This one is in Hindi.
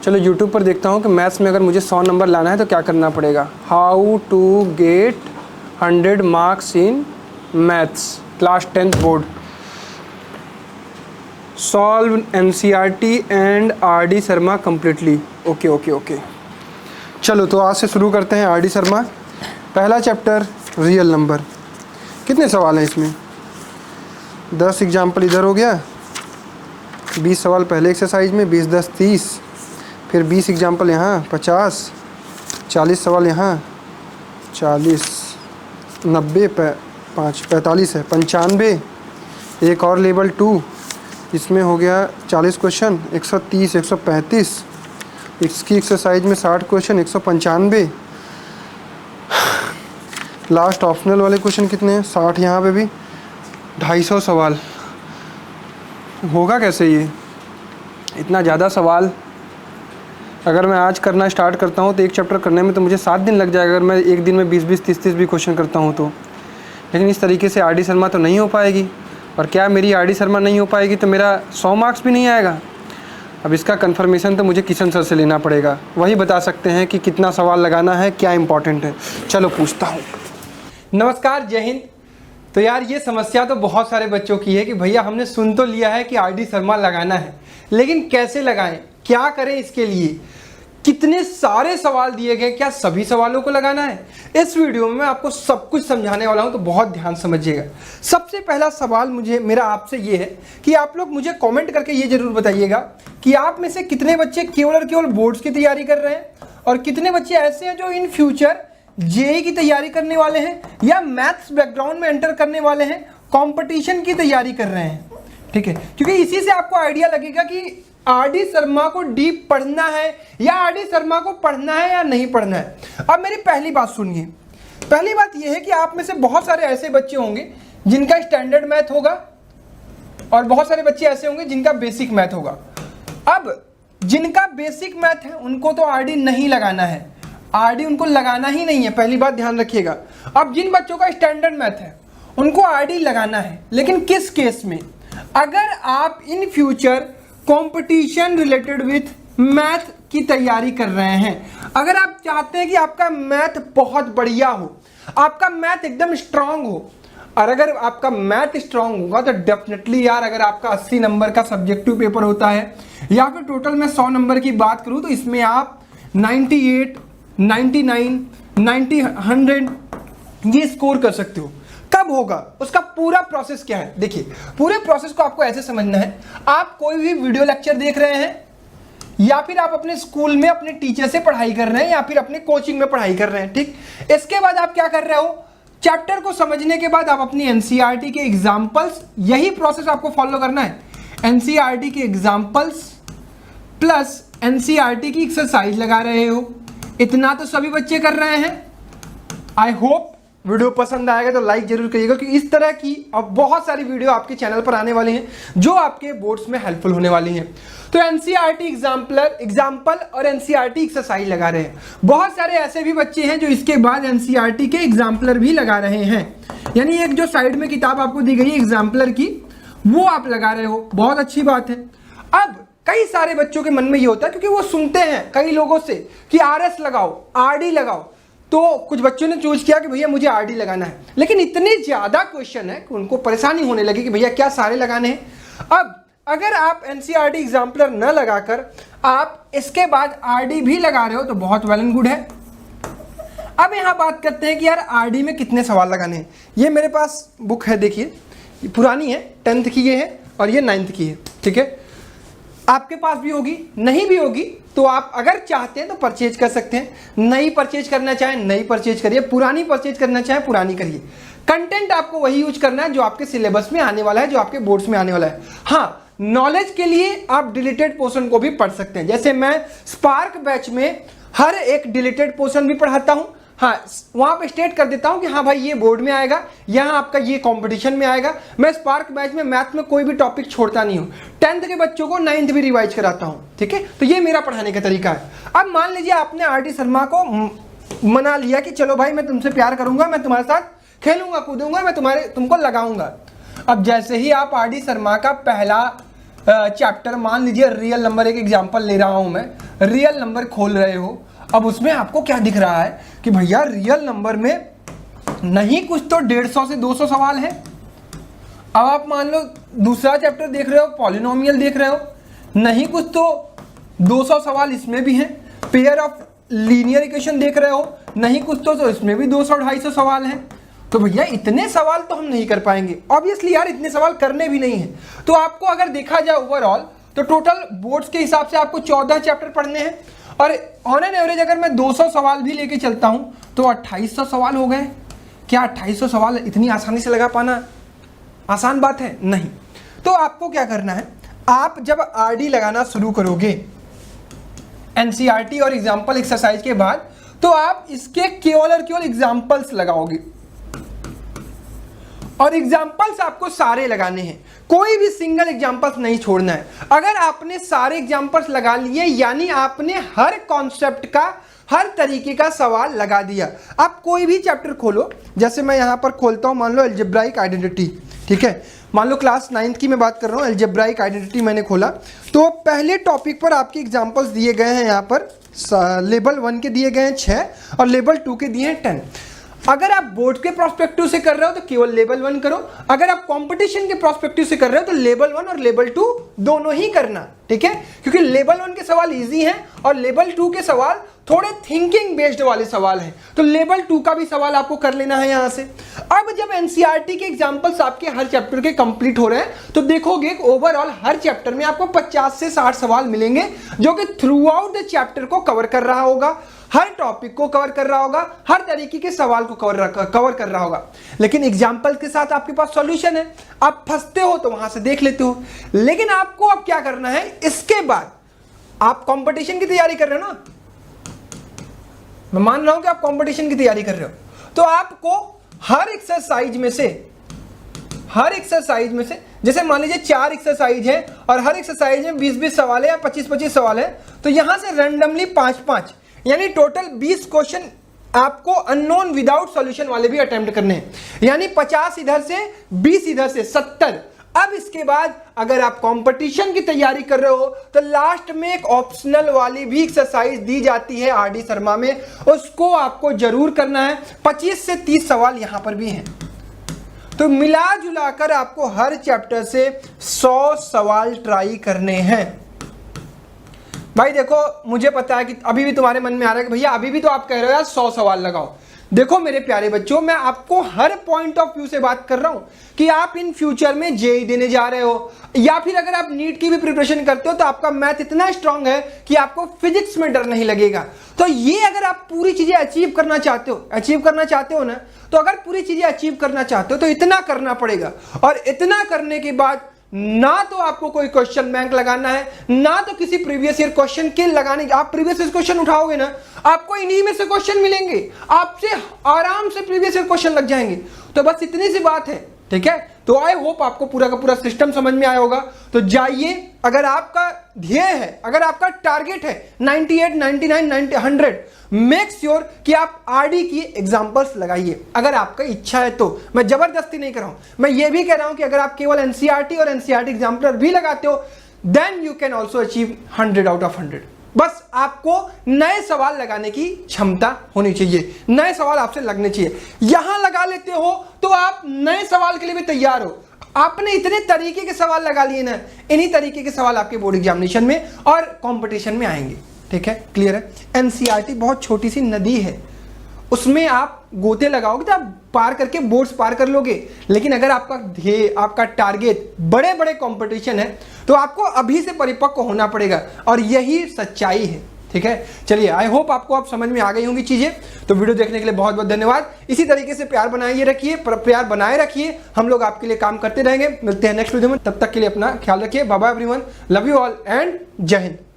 चलो यूट्यूब पर देखता हूँ कि मैथ्स में अगर मुझे 100 नंबर लाना है तो क्या करना पड़ेगा। How to get 100 marks in maths class 10th board. Solve NCERT and RD Sharma completely. Okay. चलो तो आज से शुरू करते हैं RD शर्मा। पहला चैप्टर रियल नंबर। कितने सवाल हैं इसमें? 10 एग्जाम्पल इधर हो गया, 20 सवाल पहले एक्सरसाइज में, 20 10 30, फिर 20 एग्जाम्पल यहाँ, 50, 40 सवाल यहाँ, 40 90 5 45 है, 95, एक और लेवल 2 इसमें हो गया 40 क्वेश्चन, 130 135, इसकी एक्सरसाइज में 60 क्वेश्चन, 195। लास्ट ऑप्शनल वाले क्वेश्चन कितने हैं? 60 यहाँ पे भी, 250 सवाल। होगा कैसे ये इतना ज़्यादा सवाल? अगर मैं आज करना स्टार्ट करता हूँ तो एक चैप्टर करने में तो मुझे 7 दिन लग जाएगा, अगर मैं एक दिन में 20 30 भी क्वेश्चन करता हूँ तो। लेकिन इस तरीके से RD शर्मा तो नहीं हो पाएगी। और क्या मेरी RD शर्मा नहीं हो पाएगी तो मेरा 100 मार्क्स भी नहीं आएगा। अब इसका कंफर्मेशन तो मुझे किशन सर से लेना पड़ेगा, वही बता सकते हैं कि कितना सवाल लगाना है, क्या इंपॉर्टेंट है। चलो पूछता हूँ। नमस्कार, जय हिंद। तो यार ये समस्या तो बहुत सारे बच्चों की है कि भैया हमने सुन तो लिया है कि RD शर्मा लगाना है, लेकिन कैसे लगाएं, क्या करें, इसके लिए कितने सारे सवाल दिए गए, क्या सभी सवालों को लगाना है? इस वीडियो में मैं आपको सब कुछ समझाने वाला हूं, तो बहुत ध्यान समझिएगा। सबसे पहला सवाल मेरा आपसे ये है कि आप लोग मुझे कमेंट करके ये जरूर बताइएगा कि आप में से कितने बच्चे केवल और केवल बोर्ड्स की तैयारी कर रहे हैं और कितने बच्चे ऐसे हैं जो इन फ्यूचर जेईई की तैयारी करने वाले हैं या मैथ्स बैकग्राउंड में एंटर करने वाले हैं, कंपटीशन की तैयारी कर रहे हैं। ठीक है, क्योंकि इसी से आपको आइडिया लगेगा कि RD शर्मा को डीप पढ़ना है या RD शर्मा को पढ़ना है या नहीं पढ़ना है। अब मेरी पहली बात सुनिए। पहली बात यह है कि आप में से बहुत सारे ऐसे बच्चे होंगे जिनका स्टैंडर्ड मैथ होगा और बहुत सारे बच्चे ऐसे होंगे जिनका बेसिक मैथ होगा। अब जिनका बेसिक मैथ है उनको तो RD नहीं लगाना है, RD उनको लगाना ही नहीं है, पहली बात ध्यान रखिएगा। अब जिन बच्चों का स्टैंडर्ड मैथ है उनको RD लगाना है, लेकिन किस केस में? अगर आप in future competition related with math की तैयारी कर रहे हैं, अगर आप चाहते हैं कि आपका मैथ बहुत बढ़िया हो, आपका मैथ एकदम स्ट्रांग हो, और अगर आपका मैथ स्ट्रांग होगा तो डेफिनेटली यार, अगर आपका 80 नंबर का सब्जेक्टिव पेपर होता है या फिर टोटल में 100 नंबर की बात करूं तो इसमें आप 98 99 90 100 ये स्कोर कर सकते हो। कब होगा, उसका पूरा प्रोसेस क्या है? देखिए, पूरे प्रोसेस को आपको ऐसे समझना है। आप कोई भी वीडियो लेक्चर देख रहे हैं या फिर आप अपने स्कूल में अपने टीचर से पढ़ाई कर रहे हैं या फिर अपने कोचिंग में पढ़ाई कर रहे हैं। ठीक, इसके बाद आप क्या कर रहे हो? चैप्टर को समझने के बाद आप अपनी NCERT के एग्जाम्पल्स, यही प्रोसेस आपको फॉलो करना है। NCERT के एग्जाम्पल्स प्लस NCERT की एक्सरसाइज लगा रहे हो। इतना तो सभी बच्चे कर रहे हैं। आई होप वीडियो पसंद आएगा तो लाइक जरूर करिएगा, कि इस तरह की अब बहुत सारी वीडियो आपके चैनल पर आने वाली हैं जो आपके बोर्ड्स में हेल्पफुल होने वाली हैं। तो NCERT एग्जाम्पल और NCERT एक्सरसाइज लगा रहे हैं। बहुत सारे ऐसे भी बच्चे हैं जो इसके बाद NCERT के एग्जाम्पलर भी लगा रहे हैं, यानी एक जो साइड में किताब आपको दी गई है एग्जाम्पलर की, वो आप लगा रहे हो। बहुत अच्छी बात है। अब कई सारे बच्चों के मन में ये होता है, क्योंकि वो सुनते हैं कई लोगों से कि RS लगाओ, RD लगाओ, तो कुछ बच्चों ने चूज किया कि भैया मुझे RD लगाना है, लेकिन इतने ज्यादा क्वेश्चन है कि उनको परेशानी होने लगी कि भैया क्या सारे लगाने हैं। अब अगर आप NCERT एग्जाम्पलर न लगाकर आप इसके बाद RD भी लगा रहे हो तो बहुत वेल एंड गुड है। अब यहां बात करते हैं कि यार RD में कितने सवाल लगाने हैं। ये मेरे पास बुक है, देखिए पुरानी है, 10th की ये है और ये 9th की है। ठीक है, आपके पास भी होगी, नहीं भी होगी तो आप अगर चाहते हैं तो परचेज कर सकते हैं, नई परचेज करना चाहें नई परचेज करिए, पुरानी परचेज करना चाहें पुरानी करिए। कंटेंट आपको वही यूज करना है जो आपके सिलेबस में आने वाला है, जो आपके बोर्ड्स में आने वाला है। हाँ, नॉलेज के लिए आप डिलीटेड पोर्शन को भी पढ़ सकते हैं। जैसे मैं स्पार्क बैच में हर एक डिलीटेड पोर्शन भी पढ़ाता हूं। हाँ, वहां पे स्टेट कर देता हूं कि हाँ भाई ये बोर्ड में आएगा, यहाँ आपका ये कंपटीशन में आएगा। मैं स्पार्क बैच में मैथ में कोई भी टॉपिक छोड़ता नहीं हूं। 10th के बच्चों को 9th भी रिवाइज कराता हूं। ठीक है, तो ये मेरा पढ़ाने का तरीका है। अब मान लीजिए आपने RD शर्मा को मना लिया कि चलो भाई मैं तुमसे प्यार करूंगा, मैं तुम्हारे साथ खेलूंगा कूदूंगा, मैं तुमको लगाऊंगा। अब जैसे ही आप RD शर्मा का पहला चैप्टर, मान लीजिए रियल नंबर, एक एग्जाम्पल ले रहा हूं मैं, रियल नंबर खोल रहे हो, अब उसमें आपको क्या दिख रहा है कि भैया रियल नंबर में नहीं कुछ तो 150 से 200 सवाल है। अब आप मान लो दूसरा चैप्टर देख रहे हो, पॉलिनोमियल देख रहे हो, नहीं कुछ तो 200 सवाल इसमें भी हैं। पेयर ऑफ लीनियर इक्वेशन देख रहे हो, नहीं कुछ तो इसमें भी 200-250 सवाल हैं। तो भैया इतने सवाल तो हम नहीं कर पाएंगे ऑब्वियसली यार, इतने सवाल करने भी नहीं है। तो आपको अगर देखा जाए ओवरऑल तो टोटल बोर्ड्स के हिसाब से आपको 14 चैप्टर पढ़ने हैं, और ऑन एन एवरेज अगर मैं 200 सवाल भी लेके चलता हूं तो 2800 सवाल हो गए। क्या 2800 सवाल इतनी आसानी से लगा पाना आसान बात है? नहीं। तो आपको क्या करना है, आप जब आरडी लगाना शुरू करोगे एनसीईआरटी और एग्जाम्पल एक्सरसाइज के बाद, तो आप इसके केवल और केवल एग्जाम्पल्स लगाओगे, और एग्जाम्पल्स आपको सारे लगाने हैं, कोई भी सिंगल एग्जाम्पल्स नहीं छोड़ना है। अगर आपने सारे एग्जाम्पल्स लगा लिए यानी आपने हर कॉन्सेप्ट का, हर तरीके का सवाल लगा दिया। आप कोई भी चैप्टर खोलो, जैसे मैं यहां पर खोलता हूं, मान लो अलजेब्राइक आइडेंटिटी, ठीक है, मान लो क्लास 9th की मैं बात कर रहा हूं, अलजेब्राइक आइडेंटिटी मैंने खोला, तो पहले टॉपिक पर आपके एग्जाम्पल्स दिए गए हैं, यहां पर लेवल 1 के दिए गए हैं 6 और लेवल 2 के दिए हैं 10। अगर आप बोर्ड के प्रोस्पेक्टिव से कर रहे हो तो केवल लेवल 1 करो, अगर आप कंपटीशन के प्रोस्पेक्टिव से कर रहे हो तो लेवल 1 और लेवल 2 दोनों ही करना, ठीक है, क्योंकि लेवल 1 के सवाल इजी हैं और लेवल 2 के सवाल थोड़े थिंकिंग बेस्ड वाले सवाल हैं, तो लेवल 2 का भी सवाल आपको कर लेना है यहां से। अब जब एनसीईआरटी के एग्जांपल्स आपके हर चैप्टर के कंप्लीट हो रहे हैं तो देखोगे ओवरऑल हर चैप्टर में आपको 50 से 60 सवाल मिलेंगे, जो कि थ्रू आउट द चैप्टर को कवर कर रहा होगा, हर टॉपिक को कवर कर रहा होगा, हर तरीके के सवाल को कवर कर रहा होगा। लेकिन एग्जाम्पल के साथ आपके पास सॉल्यूशन है, आप फंसते हो तो वहां से देख लेते हो। लेकिन आपको अब क्या करना है, इसके बाद आप कंपटीशन की तैयारी कर रहे हो ना, मैं मान रहा हूं कि आप कंपटीशन की तैयारी कर रहे हो, तो आपको हर एक्सरसाइज में से जैसे मान लीजिए 4 एक्सरसाइज है और हर एक्सरसाइज में 20-20 सवाल है या 25-25 सवाल है, तो यहां से रैंडमली 5-5 यानी टोटल 20 क्वेश्चन आपको अननोन विदाउट सॉल्यूशन वाले भी अटेम्प्ट करने हैं, यानी 50 इधर से 20 इधर से 70। अब इसके बाद अगर आप कंपटीशन की तैयारी कर रहे हो तो लास्ट में एक ऑप्शनल वाली भी एक्सरसाइज दी जाती है आरडी शर्मा में, उसको आपको जरूर करना है। 25 से 30 सवाल यहां पर भी हैं, तो मिला जुलाकर आपको हर चैप्टर से 100 सवाल ट्राई करने हैं। भाई देखो, मुझे पता है कि अभी भी तुम्हारे मन में आ रहा है कि भैया अभी भी तो आप कह रहे हो यार 100 सवाल लगाओ। देखो मेरे प्यारे बच्चों, मैं आपको हर पॉइंट ऑफ व्यू से बात कर रहा हूं कि आप इन फ्यूचर में जेईई देने जा रहे हो, या फिर अगर आप नीट की भी प्रिपरेशन करते हो तो आपका मैथ इतना स्ट्रांग है कि आपको फिजिक्स में डर नहीं लगेगा। तो ये अगर आप पूरी चीजें अचीव करना चाहते हो ना, तो अगर पूरी चीजें अचीव करना चाहते हो तो इतना करना पड़ेगा, और इतना करने के बाद ना तो आपको कोई क्वेश्चन बैंक लगाना है, ना तो किसी प्रीवियस ईयर क्वेश्चन के लगाने। आप प्रीवियस ईयर क्वेश्चन उठाओगे ना, आपको इन्हीं में से क्वेश्चन मिलेंगे, आपसे आराम से प्रीवियस ईयर क्वेश्चन लग जाएंगे। तो बस इतनी सी बात है, ठीक है। तो आई होप आपको पूरा का पूरा सिस्टम समझ में आया होगा। तो जाइए, अगर आपका ध्येय है, अगर आपका टारगेट है 98, 99, 90, 100, मेक श्योर कि आप आरडी की एग्जांपल्स लगाइए। अगर आपका इच्छा है तो, मैं जबरदस्ती नहीं कर रहा हूं, मैं ये भी कह रहा हूं कि अगर आप केवल एनसीईआरटी और एनसीईआरटी एग्जाम्पलर भी लगाते हो then you can also achieve 100 out of 100। बस आपको नए सवाल लगाने की क्षमता होनी चाहिए, नए सवाल आपसे लगने चाहिए। यहां लगा लेते हो तो आप नए सवाल के लिए भी तैयार हो। आपने इतने तरीके के सवाल लगा लिए ना, इन्हीं तरीके के सवाल आपके बोर्ड एग्जामिनेशन में और कंपटीशन में आएंगे, ठीक है, क्लियर है। एनसीईआरटी बहुत छोटी सी नदी है, उसमें आप गोते लगाओगे तो आप पार करके बोर्ड्स पार कर लोगे। लेकिन अगर आपका ध्येय, आपका टारगेट बड़े बड़े कंपटीशन है तो आपको अभी से परिपक्व होना पड़ेगा, और यही सच्चाई है, ठीक है। चलिए, आई होप आपको आप समझ में आ गई होंगी चीजें। तो वीडियो देखने के लिए बहुत बहुत धन्यवाद। इसी तरीके से प्यार बनाए रखिए, हम लोग आपके लिए काम करते रहेंगे। मिलते हैं नेक्स्ट वीडियो में, तब तक के लिए अपना ख्याल रखिए। Bye bye everyone, love you all and Jai Hind.